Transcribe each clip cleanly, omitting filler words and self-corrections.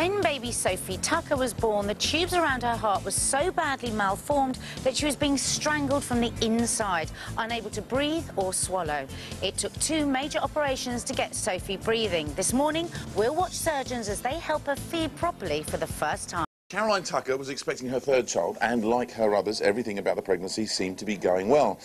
When baby Sophie Tucker was born, the tubes around her heart were so badly malformed that she was being strangled from the inside, unable to breathe or swallow. It took 2 major operations to get Sophie breathing. This morning, we'll watch surgeons as they help her feed properly for the first time. Caroline Tucker was expecting her 3rd child, and like her others, everything about the pregnancy seemed to be going well.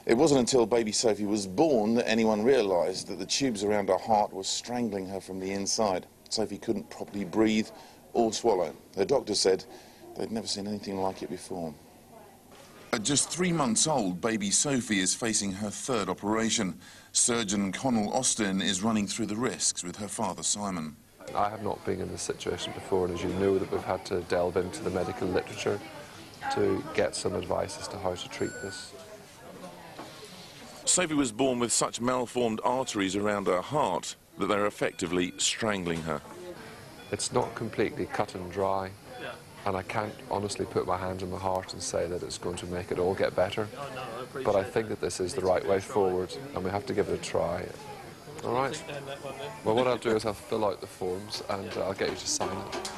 It wasn't until baby Sophie was born that anyone realised that the tubes around her heart were strangling her from the inside. Sophie couldn't properly breathe or swallow. Her doctor said they'd never seen anything like it before. At just 3 months old, baby Sophie is facing her 3rd operation. Surgeon Connell Austin is running through the risks with her father, Simon. I have not been in this situation before, and as you know, that we've had to delve into the medical literature to get some advice as to how to treat this. Sophie was born with such malformed arteries around her heart that they're effectively strangling her. It's not completely cut and dry, and I can't honestly put my hand on my heart and say that it's going to make it all get better. But I think that this is the right way forward, and we have to give it a try. All right. Well, what I'll do is I'll fill out the forms and I'll get you to sign it.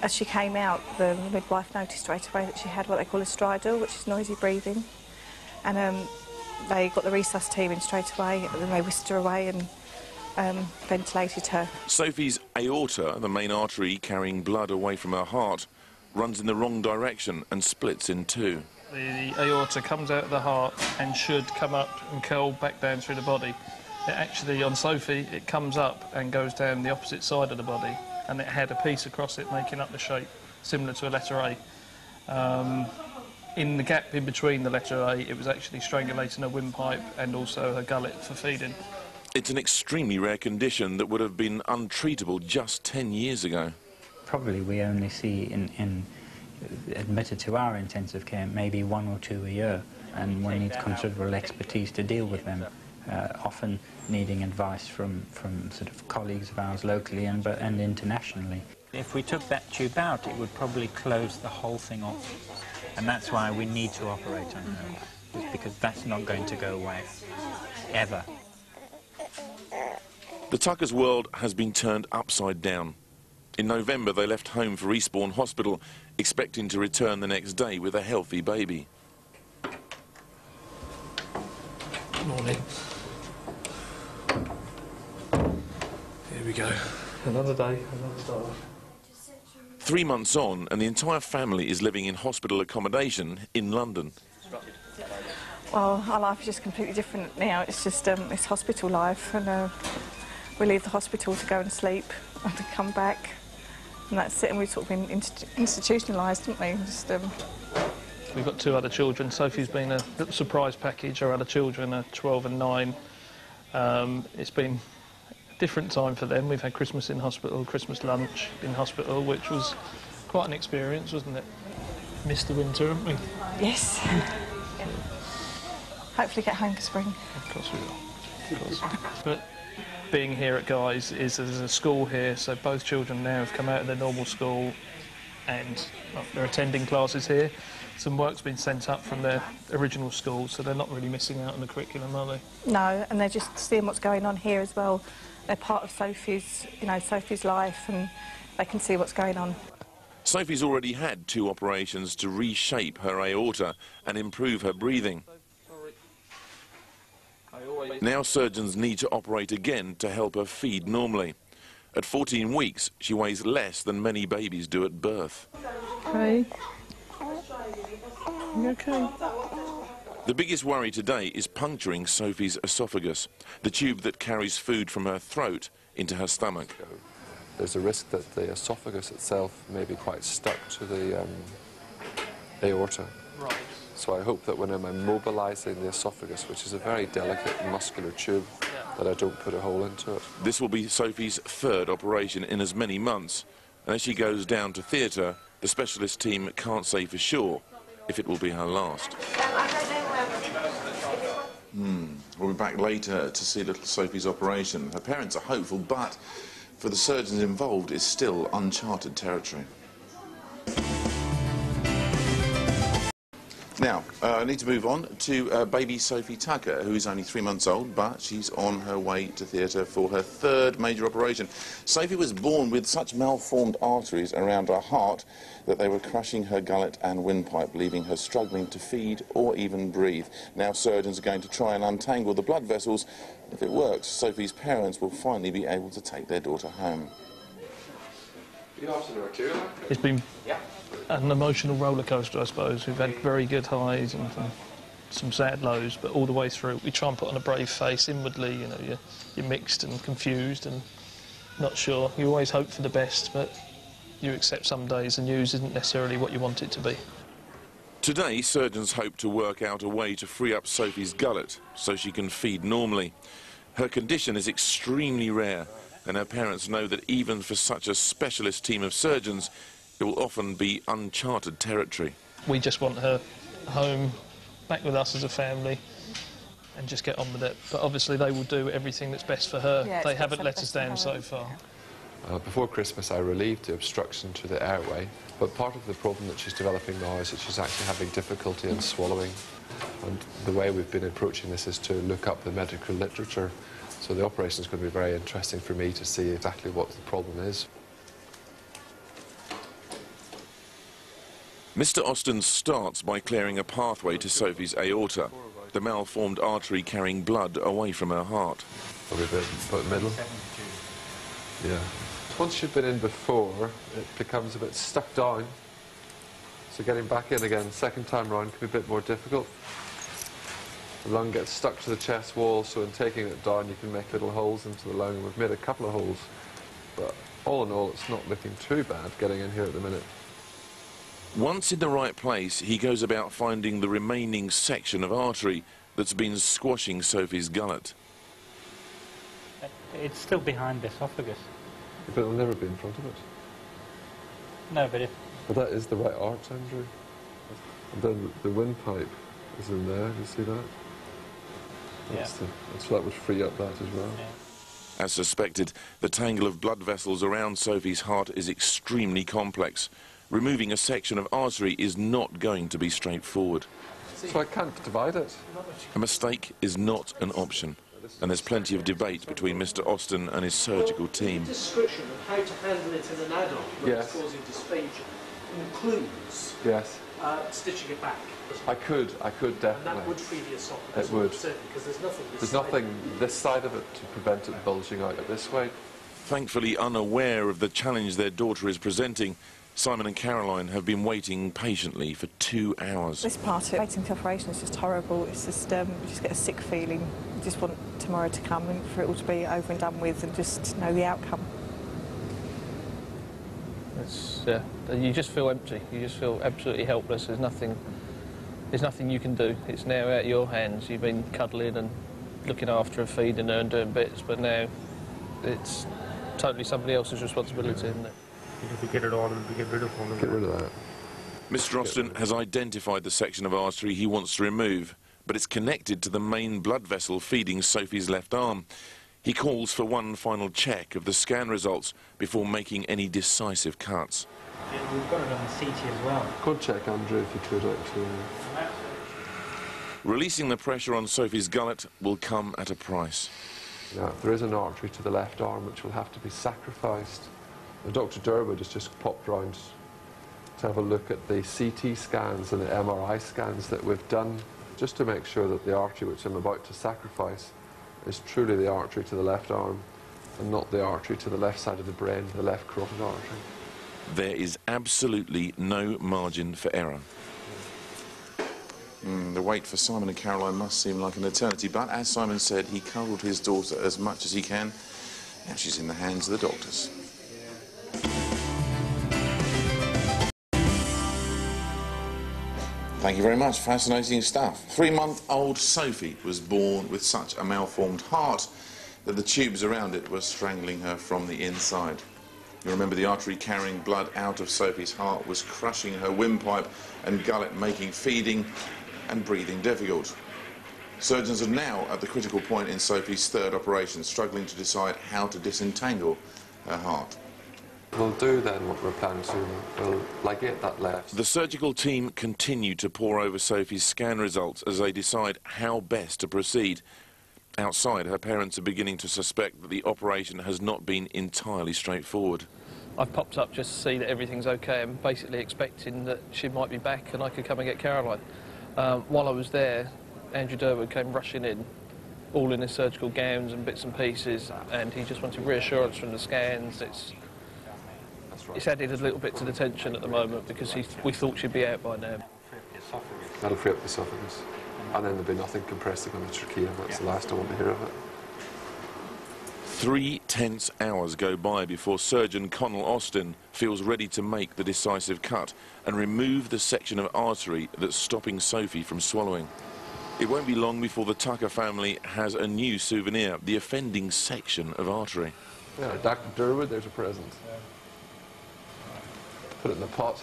As she came out, the midwife noticed straight away that she had what they call a stridor, which is noisy breathing. And they got the resus team in straight away, and then they whisked her away and ventilated her. Sophie's aorta, the main artery carrying blood away from her heart, runs in the wrong direction and splits in 2. The aorta comes out of the heart and should come up and curl back down through the body. It actually, on Sophie, it comes up and goes down the opposite side of the body, and it had a piece across it making up the shape, similar to a letter A. In the gap in between the letter A, it was actually strangulating her windpipe and also her gullet for feeding. It's an extremely rare condition that would have been untreatable just 10 years ago. Probably we only see admitted to our intensive care maybe 1 or 2 a year, and one needs considerable expertise to deal with them, often needing advice from sort of colleagues of ours locally and internationally. If we took that tube out, it would probably close the whole thing off, and that's why we need to operate on her, because that's not going to go away, ever. The Tuckers' world has been turned upside down. In November, they left home for Eastbourne Hospital, expecting to return the next day with a healthy baby. Morning. Here we go. Another day, another star. 3 months on, and the entire family is living in hospital accommodation in London. Well, our life is just completely different now. It's just it's hospital life, and we leave the hospital to go and sleep and to come back. And that's it, and we've sort of been institutionalised, haven't we? Just, We've got 2 other children. Sophie's been a little surprise package. Our other children are 12 and 9. It's been a different time for them. We've had Christmas in hospital, Christmas lunch in hospital, which was quite an experience, wasn't it? Missed the winter, haven't we? yes. Hopefully get home for spring. Of course we will. Of course. But being here at Guy's is there's a school here, so both children now have come out of their normal school and they're attending classes here. Some work's been sent up from their original school, so they're not really missing out on the curriculum, are they? No, and they're just seeing what's going on here as well. They're part of Sophie's, Sophie's life, and they can see what's going on. Sophie's already had 2 operations to reshape her aorta and improve her breathing. Now surgeons need to operate again to help her feed normally. At 14 weeks, she weighs less than many babies do at birth. Okay. You okay? The biggest worry today is puncturing Sophie's esophagus, the tube that carries food from her throat into her stomach. There's a risk that the esophagus itself may be quite stuck to the aorta. Right. So I hope that when I'm immobilising the esophagus, which is a very delicate muscular tube, that I don't put a hole into it. This will be Sophie's 3rd operation in as many months, and as she goes down to theatre, the specialist team can't say for sure if it will be her last. We'll be back later to see little Sophie's operation. Her parents are hopeful, but for the surgeons involved, it's still uncharted territory. Now, I need to move on to baby Sophie Tucker, who is only 3 months old, but she's on her way to theatre for her third major operation. Sophie was born with such malformed arteries around her heart that they were crushing her gullet and windpipe, leaving her struggling to feed or even breathe. Now surgeons are going to try and untangle the blood vessels. If it works, Sophie's parents will finally be able to take their daughter home. It's been an emotional roller coaster, I suppose. We've had very good highs and some sad lows, but all the way through we try and put on a brave face. Inwardly, you know, you're mixed and confused and not sure. You always hope for the best, but you accept some days the news isn't necessarily what you want it to be. Today, surgeons hope to work out a way to free up Sophie's gullet so she can feed normally. Her condition is extremely rare, and her parents know that even for such a specialist team of surgeons, it will often be uncharted territory. We just want her home, back with us as a family, and just get on with it. But obviously they will do everything that's best for her. Yeah, they haven't let us down so far. Before Christmas, I relieved the obstruction to the airway, but part of the problem that she's developing now is that she's actually having difficulty in swallowing. And the way we've been approaching this is to look up the medical literature. So the operation is going to be very interesting for me to see exactly what the problem is. Mr. Austin starts by clearing a pathway to Sophie's aorta, the malformed artery carrying blood away from her heart. Probably a bit middle. Yeah. Once you've been in before, it becomes a bit stuck down. So getting back in again, second time round, can be a bit more difficult. The lung gets stuck to the chest wall, so in taking it down, you can make little holes into the lung. We've made a couple of holes, but all in all, it's not looking too bad getting in here at the minute. Once in the right place, he goes about finding the remaining section of artery that's been squashing Sophie's gullet. It's still behind the esophagus. But it'll never be in front of it. No, but if... Well, that is the right arch, Andrew. And then the windpipe is in there, you see that? So that would free up that as well. Yeah. As suspected, the tangle of blood vessels around Sophie's heart is extremely complex. Removing a section of artery is not going to be straightforward. So I can't divide it. A mistake is not an option, and there's plenty of debate between Mr. Austin and his surgical team. The description of how to handle it in an adult when it's causing dysphagia includes stitching it back. I could definitely. And that would free the esophagus. It would. Because there's nothing There's nothing this side of it to prevent it bulging out this way. Thankfully unaware of the challenge their daughter is presenting, Simon and Caroline have been waiting patiently for 2 hours. This part of waiting for operation is just horrible. It's just, you just get a sick feeling. You just want tomorrow to come and for it all to be over and done with and just know the outcome. You just feel empty. You just feel absolutely helpless. There's nothing you can do. It's now out of your hands. You've been cuddling and looking after her, feeding her and doing bits, but now it's totally somebody else's responsibility, isn't it? If we get it on and we get rid of one of Get rid of that. Mr. Austin has identified the section of artery he wants to remove, but it's connected to the main blood vessel feeding Sophie's left arm. He calls for one final check of the scan results before making any decisive cuts. Yeah, we've got it on the CT as well. Could check, Andrew, if you could actually. Releasing the pressure on Sophie's gullet will come at a price. Now, there is an artery to the left arm which will have to be sacrificed. And Dr. Durwood has just popped round to have a look at the CT scans and the MRI scans that we've done, just to make sure that the artery which I'm about to sacrifice is truly the artery to the left arm and not the artery to the left side of the brain, the left carotid artery. There is absolutely no margin for error. The wait for Simon and Caroline must seem like an eternity, but as Simon said, he cuddled his daughter as much as he can. Now she's in the hands of the doctors. Thank you very much. Fascinating stuff. 3-month-old Sophie was born with such a malformed heart that the tubes around it were strangling her from the inside. You remember the artery carrying blood out of Sophie's heart was crushing her windpipe and gullet, making feeding and breathing difficult. Surgeons are now at the critical point in Sophie's third operation, struggling to decide how to disentangle her heart. We'll do then what we're planning to. We'll ligate that left. The surgical team continue to pore over Sophie's scan results as they decide how best to proceed. Outside, her parents are beginning to suspect that the operation has not been entirely straightforward. I've popped up just to see that everything's okay and basically expecting that she might be back and I could come and get Caroline. While I was there, Andrew Durwood came rushing in, all in his surgical gowns and bits and pieces, and he just wanted reassurance from the scans. It's added a little bit to the tension at the moment because we thought she'd be out by now. That'll free up the esophagus. And then there'll be nothing compressing on the trachea. That's the last I want to hear of it. 3 tense hours go by before surgeon Connell Austin feels ready to make the decisive cut and remove the section of artery that's stopping Sophie from swallowing. It won't be long before the Tucker family has a new souvenir, the offending section of artery. Yeah, Dr. Durwood, there's a present. Put it in the pot.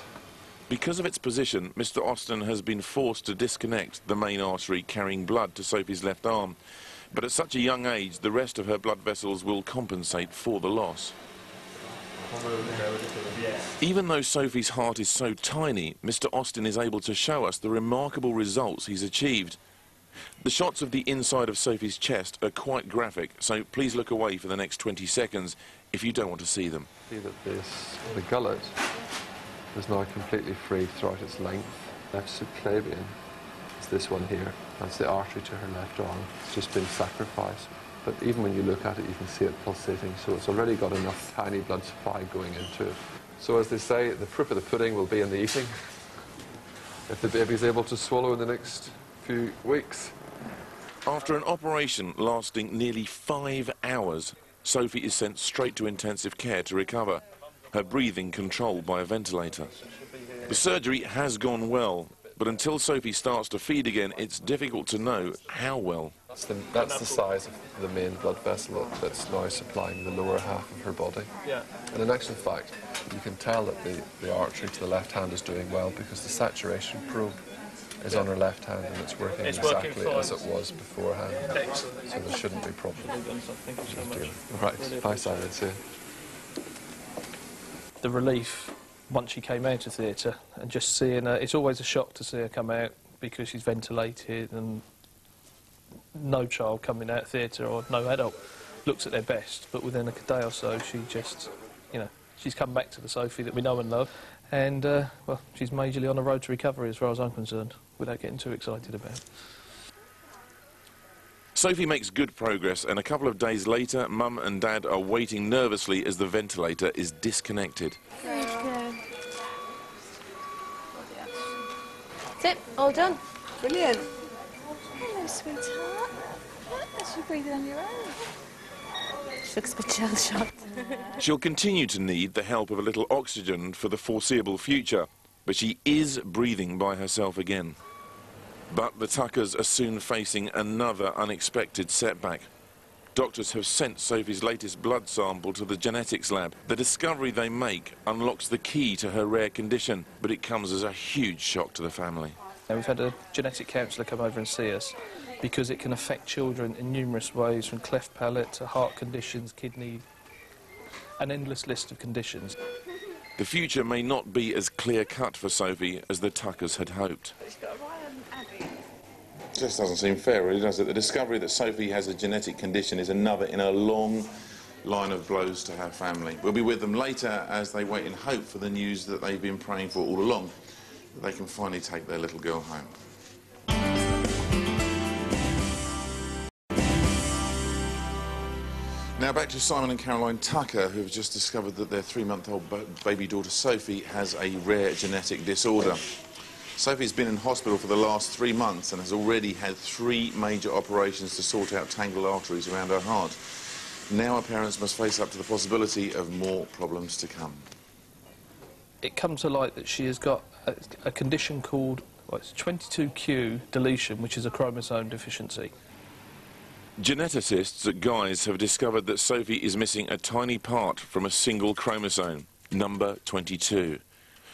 Because of its position, Mr. Austin has been forced to disconnect the main artery carrying blood to Sophie's left arm. But at such a young age, the rest of her blood vessels will compensate for the loss. Even though Sophie's heart is so tiny, Mr. Austin is able to show us the remarkable results he's achieved. The shots of the inside of Sophie's chest are quite graphic, so please look away for the next 20 seconds if you don't want to see them. See that the gullet is now completely free throughout its length. Left subclavian is this one here. That's the artery to her left arm. It's just been sacrificed. But even when you look at it, you can see it pulsating, so it's already got enough tiny blood supply going into it. So as they say, the proof of the pudding will be in the eating. If the baby's able to swallow in the next few weeks. After an operation lasting nearly 5 hours, Sophie is sent straight to intensive care to recover, her breathing controlled by a ventilator. The surgery has gone well, but until Sophie starts to feed again, it's difficult to know how well. That's the size of the main blood vessel that's now supplying the lower half of her body. Yeah. And in actual fact, you can tell that the artery to the left hand is doing well because the saturation probe is on her left hand and it's working exactly as it was beforehand. Excellent. So there shouldn't be problems. Thank you so much. Right. Bye, Simon. See you. The relief once she came out of theatre and just seeing her, it's always a shock to see her come out because she's ventilated and no child coming out of theatre or no adult looks at their best, but within a day or so she just, you know, she's come back to the Sophie that we know and love and, well, she's majorly on the road to recovery as far as I'm concerned, without getting too excited about it. Sophie makes good progress, and a couple of days later, Mum and Dad are waiting nervously as the ventilator is disconnected. Good, good. That's it, all done. Brilliant. Hello, sweetheart. Look, you're breathing on your own. She looks a bit shell-shocked. She'll continue to need the help of a little oxygen for the foreseeable future, but she is breathing by herself again. But the Tuckers are soon facing another unexpected setback. Doctors have sent Sophie's latest blood sample to the genetics lab. The discovery they make unlocks the key to her rare condition, but it comes as a huge shock to the family. And we've had a genetic counsellor come over and see us because it can affect children in numerous ways, from cleft palate to heart conditions, kidney, an endless list of conditions. The future may not be as clear-cut for Sophie as the Tuckers had hoped. Just doesn't seem fair, really, does it? The discovery that Sophie has a genetic condition is another in a long line of blows to her family. We'll be with them later as they wait in hope for the news that they've been praying for all along, that they can finally take their little girl home. Now back to Simon and Caroline Tucker, who have just discovered that their 3-month-old baby daughter Sophie has a rare genetic disorder. Sophie's been in hospital for the last 3 months and has already had 3 major operations to sort out tangled arteries around her heart. Now her parents must face up to the possibility of more problems to come. It comes to light that she has got a condition called, well, it's 22q deletion, which is a chromosome deficiency. Geneticists at Guy's have discovered that Sophie is missing a tiny part from a single chromosome, number 22,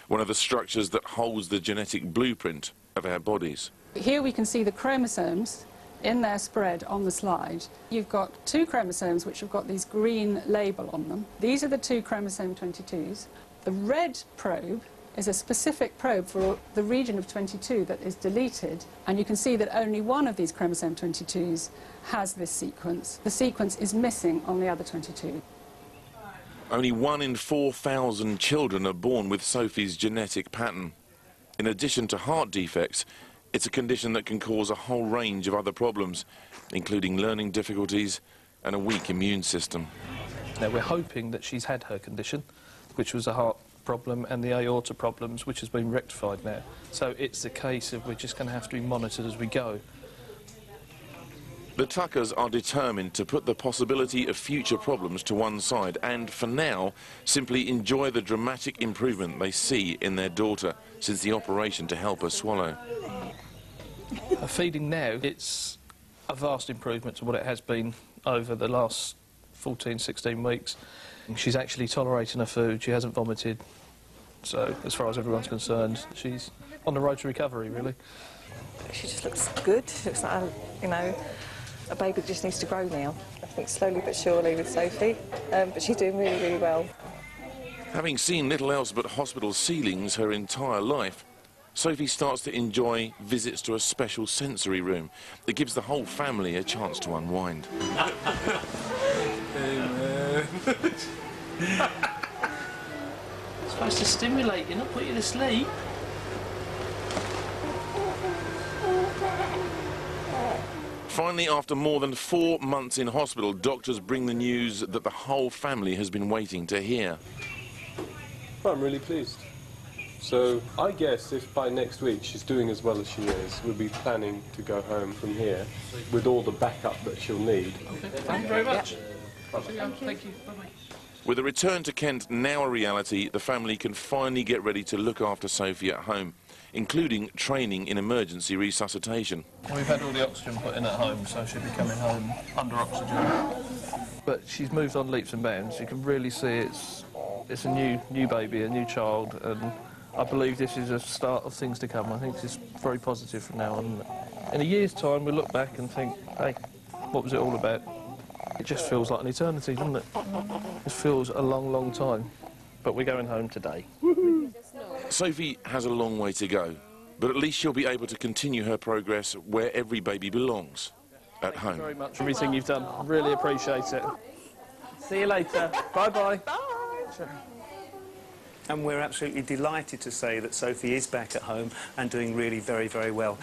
one of the structures that holds the genetic blueprint of our bodies. Here we can see the chromosomes in their spread on the slide, you've got 2 chromosomes which have got these green label on them. These are the 2 chromosome 22s. The red probe is a specific probe for the region of 22 that is deleted, and you can see that only one of these chromosome 22s has this sequence. The sequence is missing on the other 22. Only 1 in 4,000 children are born with Sophie's genetic pattern. In addition to heart defects, it's a condition that can cause a whole range of other problems, including learning difficulties and a weak immune system. Now, we're hoping that she's had her condition, which was a heart problem, and the aorta problems, which has been rectified now. So it's a case of we're just going to have to be monitored as we go. The Tuckers are determined to put the possibility of future problems to one side and, for now, simply enjoy the dramatic improvement they see in their daughter since the operation to help her swallow. Her feeding now, it's a vast improvement to what it has been over the last 14, 16 weeks. She's actually tolerating her food, she hasn't vomited, so as far as everyone's concerned, she's on the road to recovery, really. She just looks good. She looks like, you know, a baby that just needs to grow now. I think slowly but surely with Sophie, but she's doing really, really well. Having seen little else but hospital ceilings her entire life, Sophie starts to enjoy visits to a special sensory room that gives the whole family a chance to unwind. It's supposed to stimulate you, not put you to sleep. Finally, after more than 4 months in hospital, doctors bring the news that the whole family has been waiting to hear. Well, I'm really pleased. So I guess if by next week she's doing as well as she is, we'll be planning to go home from here with all the backup that she'll need. Okay. Thank you very much. Thank you. Bye-bye. With a return to Kent now a reality, the family can finally get ready to look after Sophie at home, including training in emergency resuscitation. We've had all the oxygen put in at home, so she'll be coming home under oxygen. But she's moved on leaps and bounds. You can really see it's a new baby, a new child, and I believe this is a start of things to come. I think this is very positive from now on. In a year's time, we'll look back and think, hey, what was it all about? It just feels like an eternity, doesn't it? It feels a long, long time. But we're going home today. Sophie has a long way to go, but at least she'll be able to continue her progress where every baby belongs, at home. Thank you very much for everything you've done. Really appreciate it. See you later. Bye-bye. Bye. And we're absolutely delighted to say that Sophie is back at home and doing really very, very well.